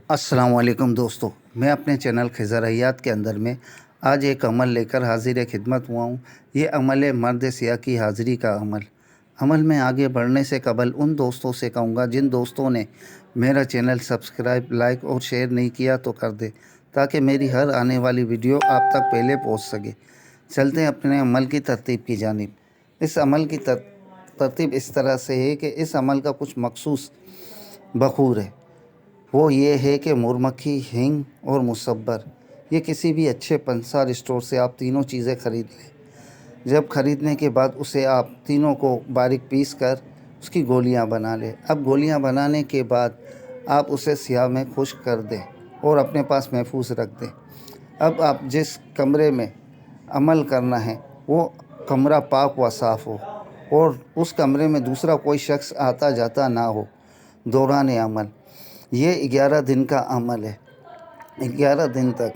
अस्सलाम वालेकुम दोस्तों, मैं अपने चैनल खिज़र हयात के अंदर में आज एक अमल लेकर हाजिर खिदमत हुआ हूँ। ये अमल है मर्द सियाह की हाज़िरी का अमल में आगे बढ़ने से कबल उन दोस्तों से कहूँगा जिन दोस्तों ने मेरा चैनल सब्सक्राइब, लाइक और शेयर नहीं किया तो कर दे, ताकि मेरी हर आने वाली वीडियो आप तक पहले पहुँच सके। चलते हैं अपने अमल की तरतीब की जानिब। इस अमल की तरतीब इस तरह से है कि इस अमल का कुछ मखसूस बखूर है। वो ये है कि मुरमक्खी, हींग और मुसब्बर, ये किसी भी अच्छे पंसार स्टोर से आप तीनों चीज़ें ख़रीद लें। जब ख़रीदने के बाद उसे आप तीनों को बारीक पीस कर उसकी गोलियां बना लें। अब गोलियां बनाने के बाद आप उसे स्याह में खुश्क कर दें और अपने पास महफूज रख दें। अब आप जिस कमरे में अमल करना है वो कमरा पाक व साफ़ हो और उस कमरे में दूसरा कोई शख्स आता जाता ना हो। दौरान अमल ये 11 दिन का अमल है, 11 दिन तक,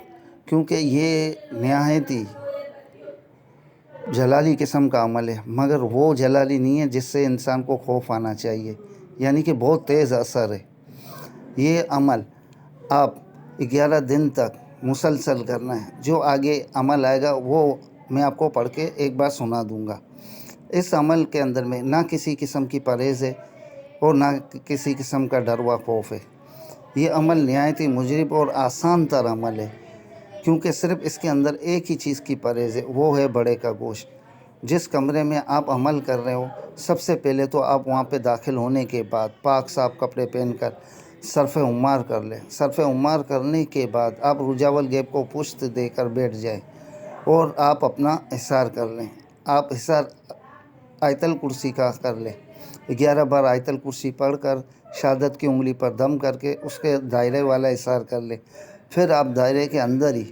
क्योंकि ये नहायत ही जलाली किस्म का अमल है, मगर वो जलाली नहीं है जिससे इंसान को खौफ आना चाहिए, यानी कि बहुत तेज़ असर है। ये अमल आप 11 दिन तक मुसलसल करना है। जो आगे अमल आएगा वो मैं आपको पढ़ के एक बार सुना दूंगा। इस अमल के अंदर में ना किसी किस्म की परहेज़ है और ना किसी किस्म का डर व खौफ है। ये अमल नहायत ही मुजरिब और आसान तर अमल है, क्योंकि सिर्फ़ इसके अंदर एक ही चीज़ की परहेज़ है, वो है बड़े का गोश्त। जिस कमरे में आप अमल कर रहे हो, सबसे पहले तो आप वहाँ पे दाखिल होने के बाद पाक साफ कपड़े पहनकर सरफ़ उम्मार कर लें। सरफ़ उम्मार करने के बाद आप रुजावल गैब को पुश्त देकर बैठ जाएं और आप अपना हिसार कर लें। आप हिसार आयतल कुर्सी का कर लें। 11 बार आयतल कुर्सी पढ़कर शहादत की उंगली पर दम करके उसके दायरे वाला इशार कर ले। फिर आप दायरे के अंदर ही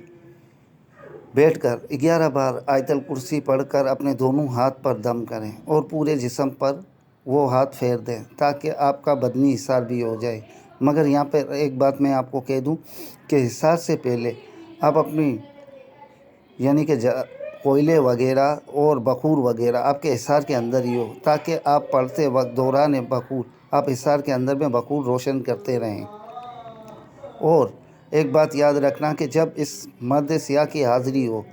बैठकर 11 बार आयतल कुर्सी पढ़कर अपने दोनों हाथ पर दम करें और पूरे जिस्म पर वो हाथ फेर दें, ताकि आपका बदनी इशार भी हो जाए। मगर यहाँ पर एक बात मैं आपको कह दूँ कि इशार से पहले आप अपनी यानी कि कोयले वगैरह और बखूर वगैरह आपके हिसार के अंदर ही हो, ताकि आप पढ़ते वक्त दौरान बखूर आप हिसार के अंदर में बखूर रोशन करते रहें। और एक बात याद रखना कि जब इस मर्द सियाह की हाज़िरी हो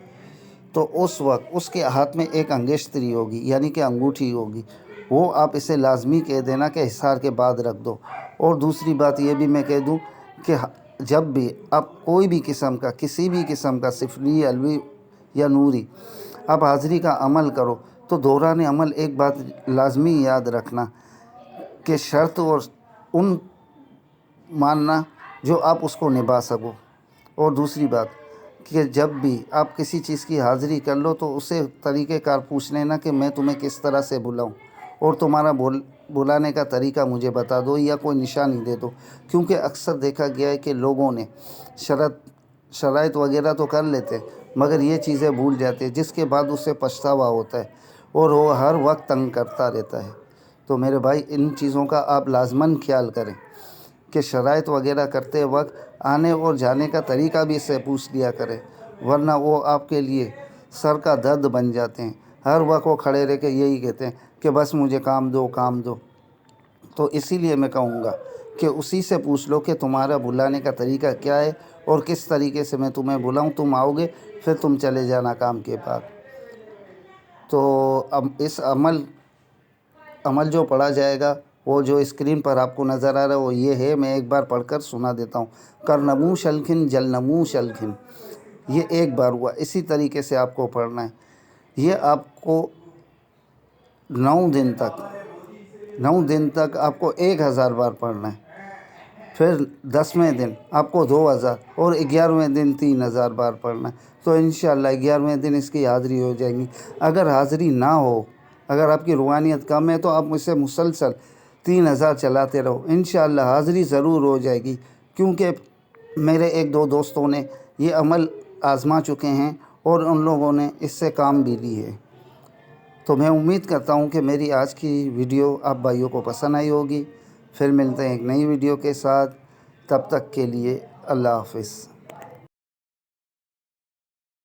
तो उस वक्त उसके हाथ में एक अंगेश्तरी होगी, यानी कि अंगूठी होगी, वो आप इसे लाजमी कह देना कि हिसार के बाद रख दो। और दूसरी बात ये भी मैं कह दूँ कि जब भी आप कोई भी किस्म का किसी भी किस्म का सिफरी, अलवी या नूरी आप हाज़िरी का अमल करो तो दौरान अमल एक बात लाजमी याद रखना कि शर्त और उन मानना जो आप उसको निभा सको। और दूसरी बात कि जब भी आप किसी चीज़ की हाज़िरी कर लो तो उसे तरीक़ेकार पूछ लेना कि मैं तुम्हें किस तरह से बुलाऊं और तुम्हारा बुलाने का तरीका मुझे बता दो या कोई निशानी दे दो। क्योंकि अक्सर देखा गया है कि लोगों ने शराइत वगैरह तो कर लेते हैं, मगर ये चीज़ें भूल जाते हैं, जिसके बाद उससे पछतावा होता है और वो हर वक्त तंग करता रहता है। तो मेरे भाई, इन चीज़ों का आप लाजमन ख्याल करें कि शराइत वगैरह करते वक्त आने और जाने का तरीका भी इससे पूछ लिया करें, वरना वो आपके लिए सर का दर्द बन जाते हैं। हर वक्त वो खड़े रह के यही कहते हैं कि बस मुझे काम दो काम दो। तो इसीलिए मैं कहूँगा कि उसी से पूछ लो कि तुम्हारा बुलाने का तरीका क्या है और किस तरीके से मैं तुम्हें बुलाऊं। तुम आओगे फिर तुम चले जाना काम के बाद। तो अब इस अमल जो पढ़ा जाएगा वो जो स्क्रीन पर आपको नज़र आ रहा है वो ये है, मैं एक बार पढ़कर सुना देता हूँ। करनमू शलखिन जलनमू शलखिन, ये एक बार हुआ। इसी तरीके से आपको पढ़ना है। ये आपको 9 दिन तक आपको 1000 बार पढ़ना है। फिर 10वें दिन आपको 2000 और 11वें दिन 3000 बार पढ़ना है। तो इंशाअल्लाह 11वें दिन इसकी हाज़िरी हो जाएगी। अगर हाज़िरी ना हो, अगर आपकी रूहानियत कम है, तो आप मुझसे मुसलसल 3000 चलाते रहो, इंशाअल्लाह हाज़िरी ज़रूर हो जाएगी। क्योंकि मेरे 1-2 दोस्तों ने ये अमल आज़मा चुके हैं और उन लोगों ने इससे काम भी ली है। तो मैं उम्मीद करता हूँ कि मेरी आज की वीडियो आप भाइयों को पसंद आई होगी। फिर मिलते हैं एक नई वीडियो के साथ, तब तक के लिए अल्लाह हाफ़िज़।